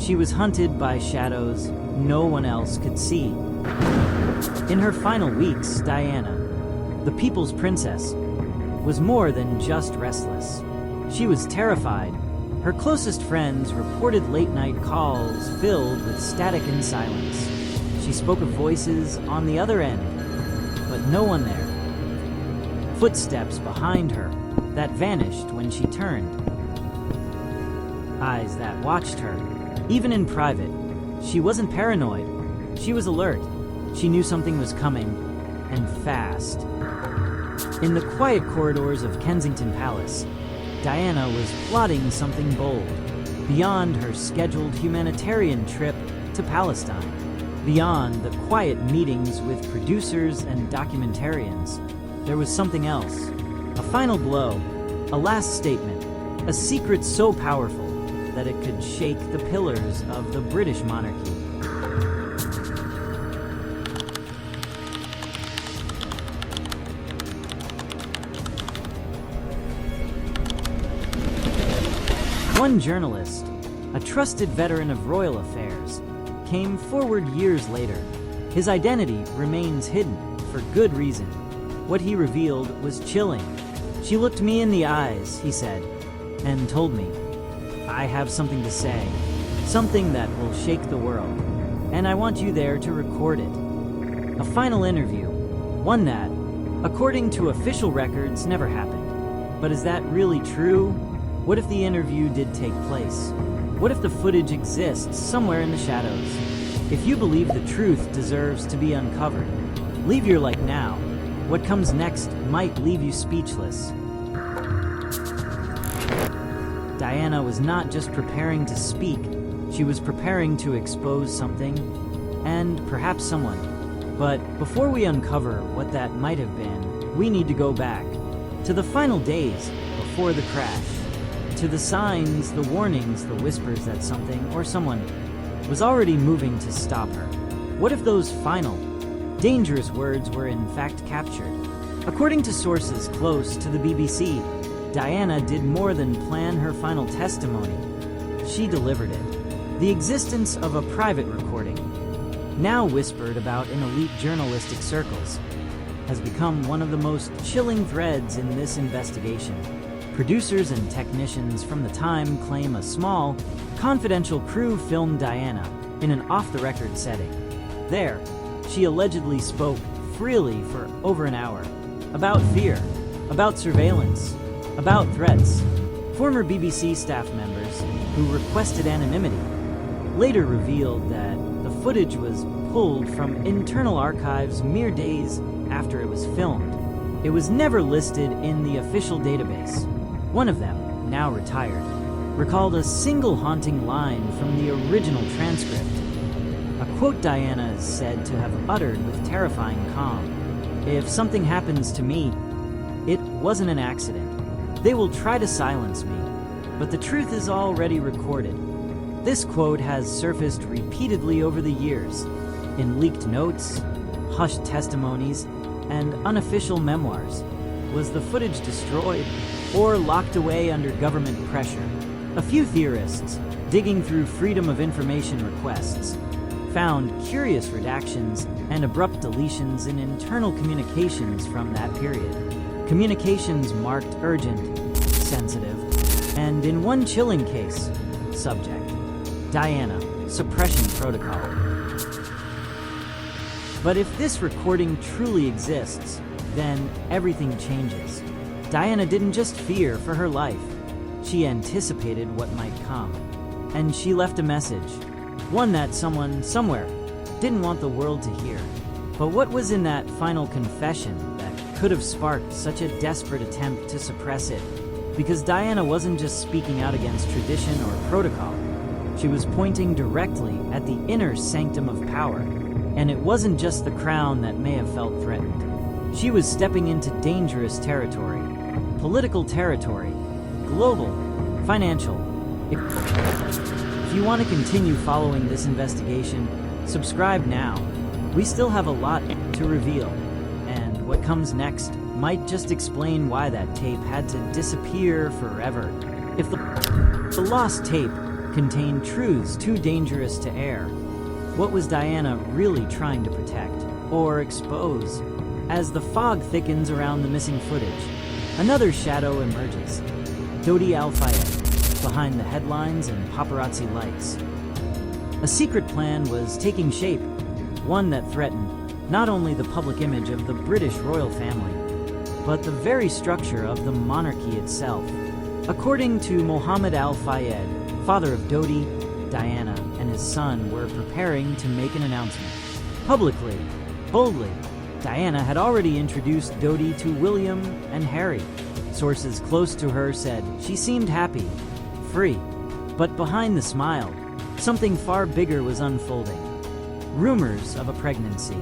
She was hunted by shadows no one else could see. In her final weeks, Diana, the people's princess, was more than just restless. She was terrified. Her closest friends reported late-night calls filled with static and silence. She spoke of voices on the other end, but no one there. Footsteps behind her that vanished when she turned. Eyes that watched her, even in private. She wasn't paranoid. She was alert. She knew something was coming, and fast. In the quiet corridors of Kensington Palace, Diana was plotting something bold, beyond her scheduled humanitarian trip to Palestine, beyond the quiet meetings with producers and documentarians. There was something else, a final blow, a last statement, a secret so powerful that it could shake the pillars of the British monarchy. One journalist, a trusted veteran of royal affairs, came forward years later. His identity remains hidden for good reason. What he revealed was chilling. "She looked me in the eyes," he said, and told me, "I have something to say, something that will shake the world, and I want you there to record it." A final interview, one that, according to official records, never happened. But is that really true? What if the interview did take place? What if the footage exists somewhere in the shadows? If you believe the truth deserves to be uncovered, leave your like now. What comes next might leave you speechless. Diana was not just preparing to speak, she was preparing to expose something, and perhaps someone. But before we uncover what that might have been, we need to go back to the final days before the crash, to the signs, the warnings, the whispers that something or someone was already moving to stop her. What if those final, dangerous words were in fact captured? According to sources close to the BBC, Diana did more than plan her final testimony. She delivered it. The existence of a private recording, now whispered about in elite journalistic circles, has become one of the most chilling threads in this investigation. Producers and technicians from the time claim a small, confidential crew filmed Diana in an off-the-record setting. There, she allegedly spoke freely for over an hour about fear, about surveillance, about threats. Former BBC staff members who requested anonymity later revealed that the footage was pulled from internal archives mere days after it was filmed. It was never listed in the official database. One of them, now retired, recalled a single haunting line from the original transcript. A quote Diana is said to have uttered with terrifying calm. "If something happens to me, it wasn't an accident. They will try to silence me, but the truth is already recorded." This quote has surfaced repeatedly over the years, in leaked notes, hushed testimonies, and unofficial memoirs. Was the footage destroyed or locked away under government pressure? A few theorists, digging through Freedom of Information requests, found curious redactions and abrupt deletions in internal communications from that period. Communications marked urgent, sensitive, and in one chilling case, subject. Diana, suppression protocol. But if this recording truly exists, then everything changes. Diana didn't just fear for her life. She anticipated what might come. And she left a message. One that someone, somewhere, didn't want the world to hear. But what was in that final confession that could have sparked such a desperate attempt to suppress it? Because Diana wasn't just speaking out against tradition or protocol. She was pointing directly at the inner sanctum of power. And it wasn't just the crown that may have felt threatened. She was stepping into dangerous territory. Political territory. Global. Financial. If you want to continue following this investigation, subscribe now. We still have a lot to reveal. And what comes next might just explain why that tape had to disappear forever. If the lost tape contained truths too dangerous to air. What was Diana really trying to protect or expose? As the fog thickens around the missing footage, another shadow emerges. Dodi Al-Fayed, behind the headlines and paparazzi lights. A secret plan was taking shape, one that threatened not only the public image of the British royal family, but the very structure of the monarchy itself. According to Mohammed Al-Fayed, father of Dodi, Diana and his son were preparing to make an announcement. Publicly, boldly, Diana had already introduced Dodi to William and Harry. Sources close to her said she seemed happy, free. But behind the smile, something far bigger was unfolding. Rumors of a pregnancy.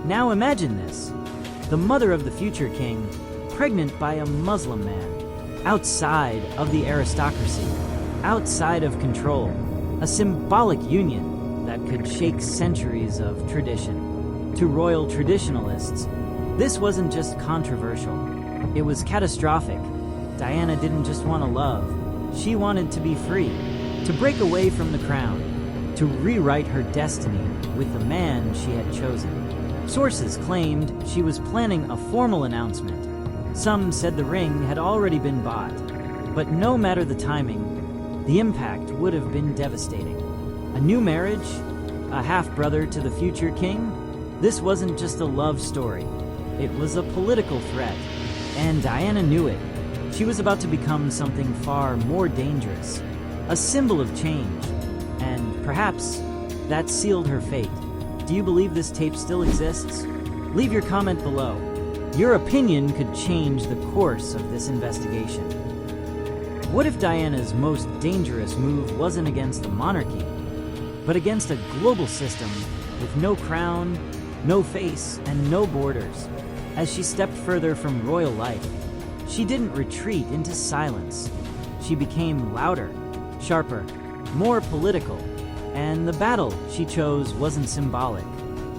Now imagine this. The mother of the future king, pregnant by a Muslim man, outside of the aristocracy, outside of control, a symbolic union that could shake centuries of tradition. To royal traditionalists, this wasn't just controversial, it was catastrophic. Diana didn't just want to love, she wanted to be free, to break away from the crown, to rewrite her destiny with the man she had chosen. Sources claimed she was planning a formal announcement. Some said the ring had already been bought, but no matter the timing, the impact would have been devastating. A new marriage? A half-brother to the future king? This wasn't just a love story. It was a political threat, and Diana knew it. She was about to become something far more dangerous, a symbol of change, and perhaps that sealed her fate. Do you believe this tape still exists? Leave your comment below. Your opinion could change the course of this investigation. What if Diana's most dangerous move wasn't against the monarchy, but against a global system with no crown, no face, and no borders? As she stepped further from royal life, she didn't retreat into silence. She became louder, sharper, more political, and the battle she chose wasn't symbolic.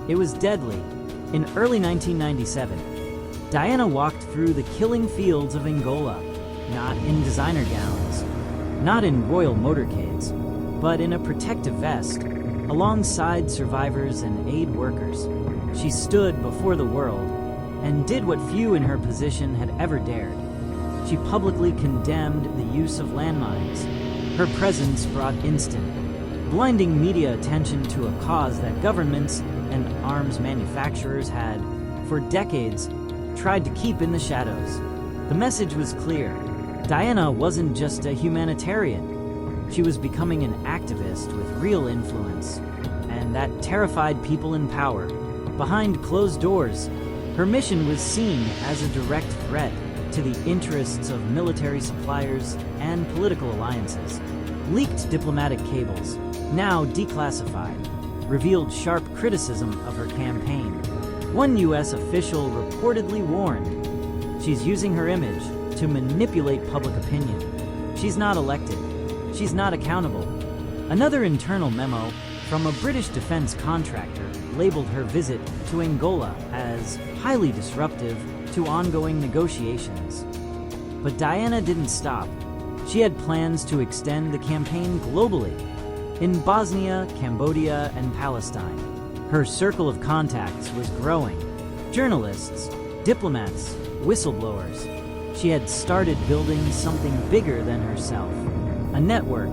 It was deadly. In early 1997, Diana walked through the killing fields of Angola, not in designer gowns, not in royal motorcades, but in a protective vest, alongside survivors and aid workers. She stood before the world and did what few in her position had ever dared. She publicly condemned the use of landmines. Her presence brought instant, blinding media attention to a cause that governments and arms manufacturers had, for decades, tried to keep in the shadows. The message was clear. Diana wasn't just a humanitarian. She was becoming an activist with real influence, and that terrified people in power. Behind closed doors, her mission was seen as a direct threat to the interests of military suppliers and political alliances. Leaked diplomatic cables, now declassified, revealed sharp criticism of her campaign. One U.S. official reportedly warned, she's using her image to manipulate public opinion. She's not elected. She's not accountable. Another internal memo from a British defense contractor labeled her visit to Angola as highly disruptive to ongoing negotiations. But Diana didn't stop. She had plans to extend the campaign globally, in Bosnia, Cambodia, and Palestine. Her circle of contacts was growing. Journalists, diplomats, whistleblowers. She had started building something bigger than herself. A network,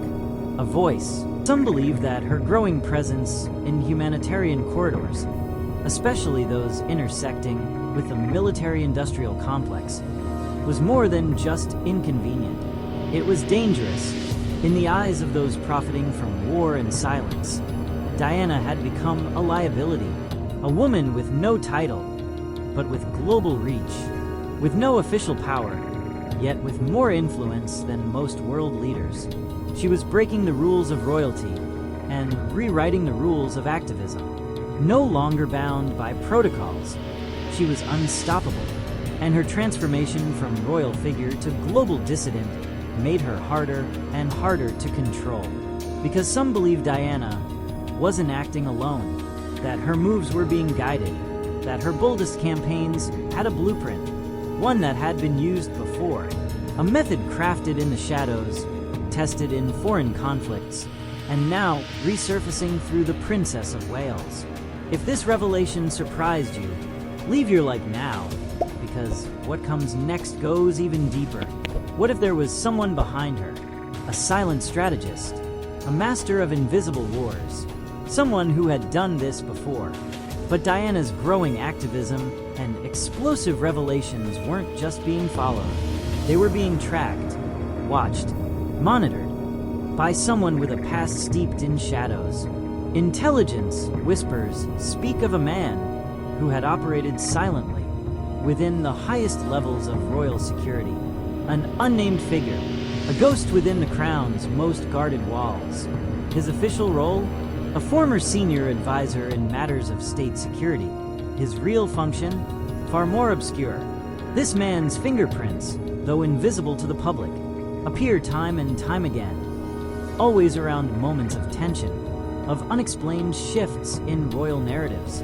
a voice. Some believe that her growing presence in humanitarian corridors, especially those intersecting with the military-industrial complex, was more than just inconvenient. It was dangerous. In the eyes of those profiting from war and silence, Diana had become a liability, a woman with no title, but with global reach, with no official power, yet with more influence than most world leaders. She was breaking the rules of royalty and rewriting the rules of activism. No longer bound by protocols, she was unstoppable, and her transformation from royal figure to global dissident made her harder and harder to control. Because some believe Diana wasn't acting alone, that her moves were being guided, that her boldest campaigns had a blueprint, one that had been used before, a method crafted in the shadows, tested in foreign conflicts, and now resurfacing through the Princess of Wales. If this revelation surprised you, leave your like now, because what comes next goes even deeper. What if there was someone behind her? A silent strategist, a master of invisible wars, someone who had done this before. But Diana's growing activism and explosive revelations weren't just being followed. They were being tracked, watched, monitored by someone with a past steeped in shadows. Intelligence whispers speak of a man who had operated silently within the highest levels of royal security. An unnamed figure, a ghost within the crown's most guarded walls. His official role? A former senior advisor in matters of state security. His real function? Far more obscure. This man's fingerprints, though invisible to the public, appear time and time again, always around moments of tension, of unexplained shifts in royal narratives.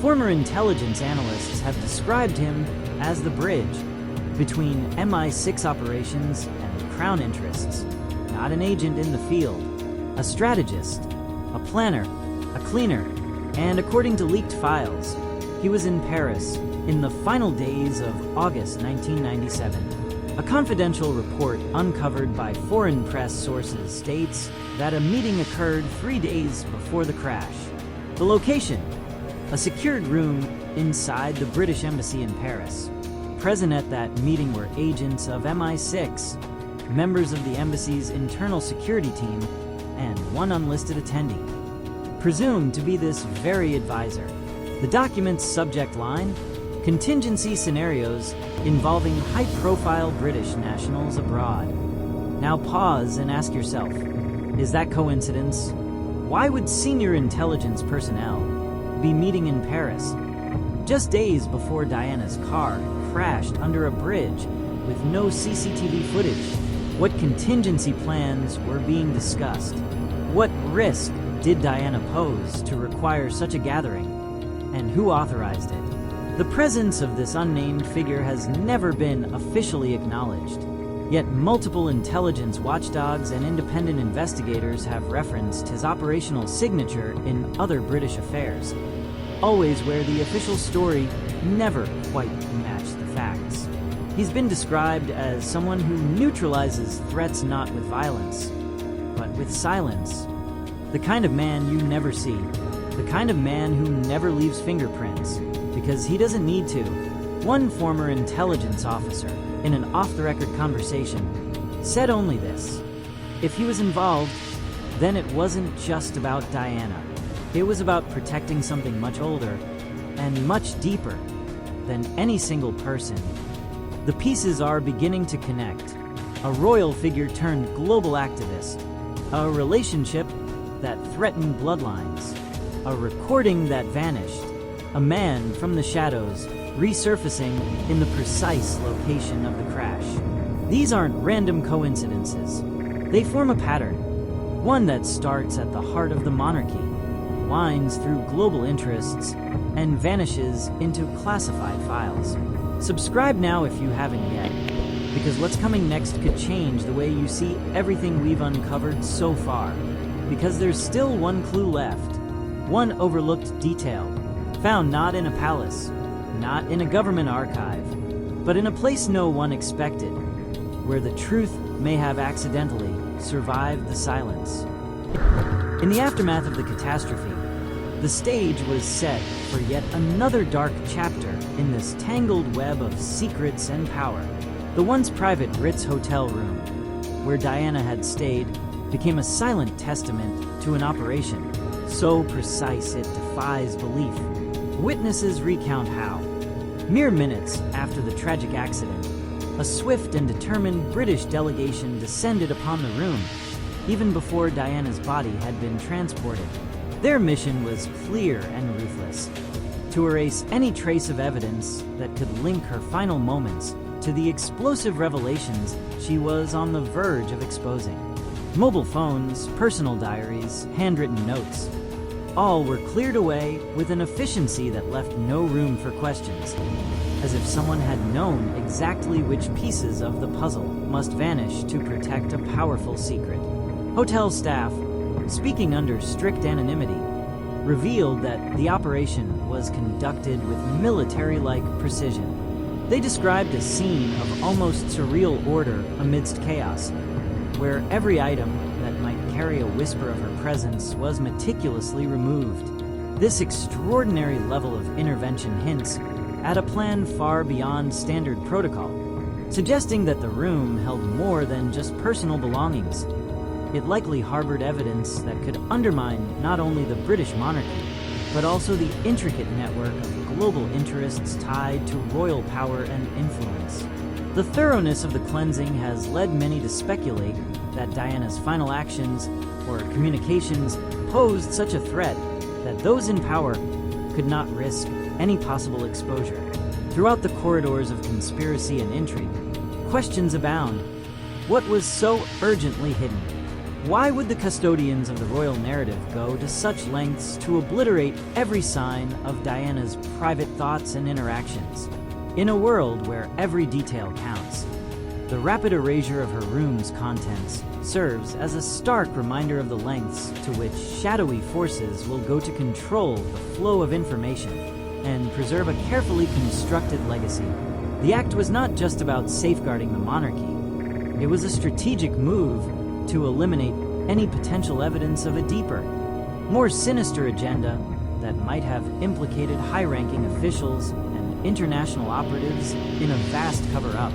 Former intelligence analysts have described him as the bridge between MI6 operations and Crown interests, not an agent in the field, a strategist, a planner, a cleaner, and according to leaked files, he was in Paris in the final days of August 1997. A confidential report uncovered by foreign press sources states that a meeting occurred 3 days before the crash. The location? A secured room inside the British Embassy in Paris. Present at that meeting were agents of MI6, members of the embassy's internal security team, and one unlisted attendee, presumed to be this very advisor. The document's subject line? Contingency scenarios involving high-profile British nationals abroad. Now pause and ask yourself, is that coincidence? Why would senior intelligence personnel be meeting in Paris just days before Diana's car crashed under a bridge with no CCTV footage? What contingency plans were being discussed? What risk did Diana pose to require such a gathering? And who authorized it? The presence of this unnamed figure has never been officially acknowledged. Yet multiple intelligence watchdogs and independent investigators have referenced his operational signature in other British affairs, always where the official story never quite matched the facts. He's been described as someone who neutralizes threats not with violence, but with silence. The kind of man you never see. The kind of man who never leaves fingerprints, because he doesn't need to. One former intelligence officer, in an off-the-record conversation, said only this: if he was involved, then it wasn't just about Diana. It was about protecting something much older and much deeper than any single person. The pieces are beginning to connect. A royal figure turned global activist. A relationship that threatened bloodlines. A recording that vanished. A man from the shadows resurfacing in the precise location of the crash. These aren't random coincidences. They form a pattern. One that starts at the heart of the monarchy, winds through global interests, and vanishes into classified files. Subscribe now if you haven't yet, because what's coming next could change the way you see everything we've uncovered so far. Because there's still one clue left, one overlooked detail, found not in a palace, not in a government archive, but in a place no one expected, where the truth may have accidentally survived the silence. In the aftermath of the catastrophe, the stage was set for yet another dark chapter in this tangled web of secrets and power. The once private Ritz hotel room, where Diana had stayed, became a silent testament to an operation so precise it defies belief. Witnesses recount how, mere minutes after the tragic accident, a swift and determined British delegation descended upon the room, even before Diana's body had been transported. Their mission was clear and ruthless: to erase any trace of evidence that could link her final moments to the explosive revelations she was on the verge of exposing. Mobile phones, personal diaries, handwritten notes, all were cleared away with an efficiency that left no room for questions, as if someone had known exactly which pieces of the puzzle must vanish to protect a powerful secret. Hotel staff, speaking under strict anonymity, revealed that the operation was conducted with military-like precision. They described a scene of almost surreal order amidst chaos, where every item that might carry a whisper of her presence was meticulously removed. This extraordinary level of intervention hints at a plan far beyond standard protocol, suggesting that the room held more than just personal belongings. It likely harbored evidence that could undermine not only the British monarchy, but also the intricate network of global interests tied to royal power and influence. The thoroughness of the cleansing has led many to speculate that Diana's final actions or communications posed such a threat that those in power could not risk any possible exposure. Throughout the corridors of conspiracy and intrigue, questions abound. What was so urgently hidden? Why would the custodians of the royal narrative go to such lengths to obliterate every sign of Diana's private thoughts and interactions? In a world where every detail counts, the rapid erasure of her room's contents serves as a stark reminder of the lengths to which shadowy forces will go to control the flow of information and preserve a carefully constructed legacy. The act was not just about safeguarding the monarchy. It was a strategic move to eliminate any potential evidence of a deeper, more sinister agenda that might have implicated high-ranking officials and international operatives in a vast cover-up.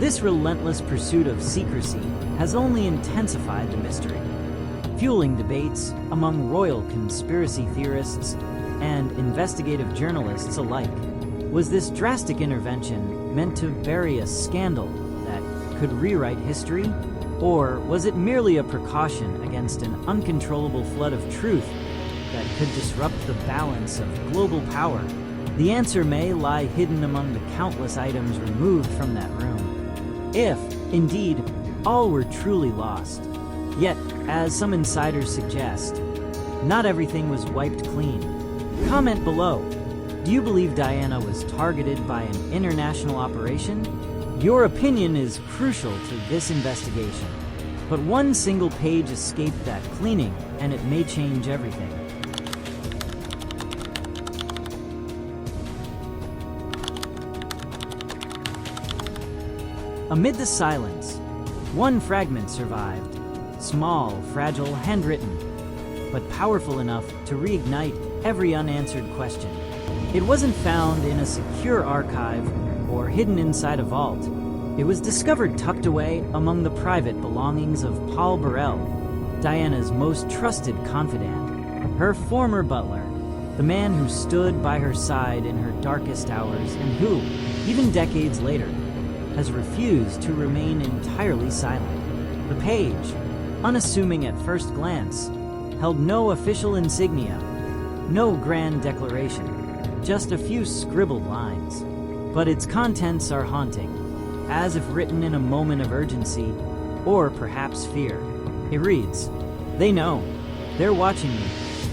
This relentless pursuit of secrecy has only intensified the mystery, fueling debates among royal conspiracy theorists and investigative journalists alike. Was this drastic intervention meant to bury a scandal that could rewrite history? Or was it merely a precaution against an uncontrollable flood of truth that could disrupt the balance of global power? The answer may lie hidden among the countless items removed from that room, if, indeed, all were truly lost. Yet, as some insiders suggest, not everything was wiped clean. Comment below. Do you believe Diana was targeted by an international operation? Your opinion is crucial to this investigation. But one single page escaped that cleaning, and it may change everything. Amid the silence, one fragment survived. Small, fragile, handwritten, but powerful enough to reignite every unanswered question. It wasn't found in a secure archive or hidden inside a vault. It was discovered tucked away among the private belongings of Paul Burrell, Diana's most trusted confidant, her former butler, the man who stood by her side in her darkest hours and who, even decades later, has refused to remain entirely silent. The page, unassuming at first glance, held no official insignia, no grand declaration, just a few scribbled lines. But its contents are haunting, as if written in a moment of urgency, or perhaps fear. It reads, "They know. They're watching me.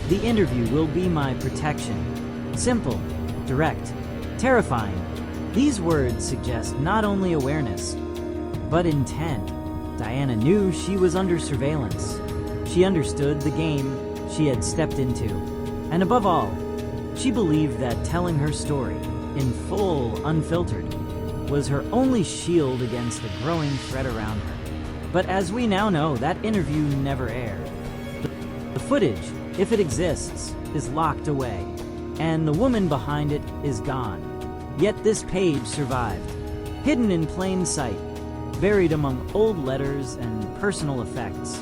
The interview will be my protection." Simple, direct, terrifying. These words suggest not only awareness, but intent. Diana knew she was under surveillance. She understood the game she had stepped into. And above all, she believed that telling her story, in full, unfiltered, was her only shield against the growing threat around her. But as we now know, that interview never aired. The footage, if it exists, is locked away, and the woman behind it is gone. Yet this page survived, hidden in plain sight, buried among old letters and personal effects.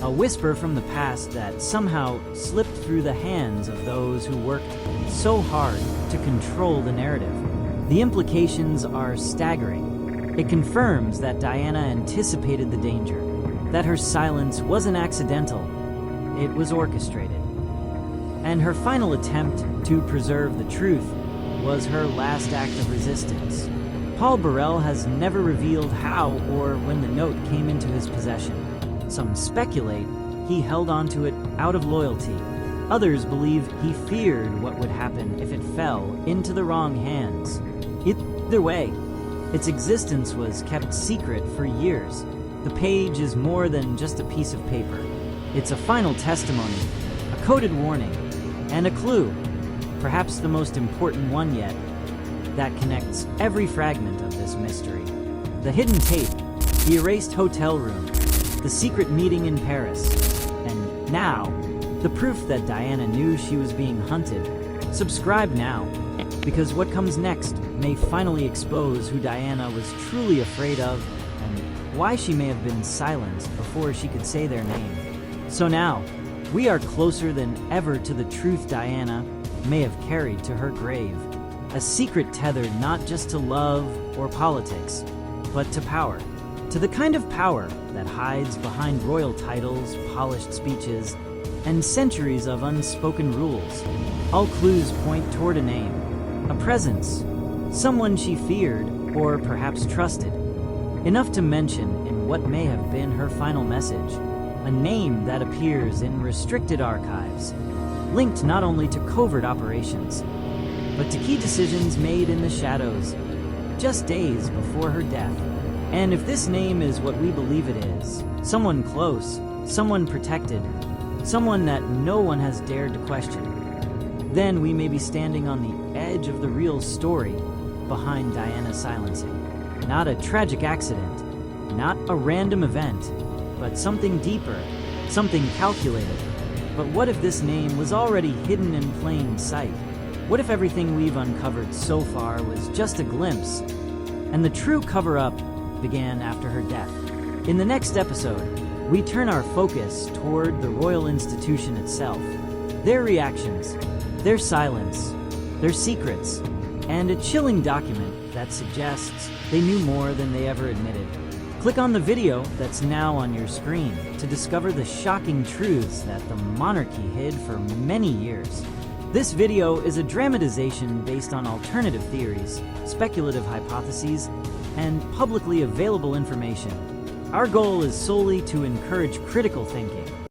A whisper from the past that somehow slipped through the hands of those who worked so hard to control the narrative. The implications are staggering. It confirms that Diana anticipated the danger, that her silence wasn't accidental, it was orchestrated. And her final attempt to preserve the truth was her last act of resistance. Paul Burrell has never revealed how or when the note came into his possession. Some speculate he held onto it out of loyalty. Others believe he feared what would happen if it fell into the wrong hands. Either way, its existence was kept secret for years. The page is more than just a piece of paper. It's a final testimony, a coded warning, and a clue, perhaps the most important one yet, that connects every fragment of this mystery. The hidden tape, the erased hotel room, the secret meeting in Paris, and now, the proof that Diana knew she was being hunted. Subscribe now, because what comes next may finally expose who Diana was truly afraid of and why she may have been silenced before she could say their name. So now, we are closer than ever to the truth Diana may have carried to her grave. A secret tethered not just to love or politics, but to power. To the kind of power that hides behind royal titles, polished speeches, and centuries of unspoken rules. All clues point toward a name, a presence, someone she feared or perhaps trusted. Enough to mention in what may have been her final message, a name that appears in restricted archives, linked not only to covert operations, but to key decisions made in the shadows, just days before her death. And if this name is what we believe it is, someone close, someone protected, someone that no one has dared to question, then we may be standing on the edge of the real story behind Diana's silencing. Not a tragic accident, not a random event, but something deeper, something calculated. But what if this name was already hidden in plain sight? What if everything we've uncovered so far was just a glimpse, and the true cover-up began after her death? In the next episode, we turn our focus toward the royal institution itself, their reactions, their silence, their secrets, and a chilling document that suggests they knew more than they ever admitted. Click on the video that's now on your screen to discover the shocking truths that the monarchy hid for many years. This video is a dramatization based on alternative theories, speculative hypotheses, and publicly available information. Our goal is solely to encourage critical thinking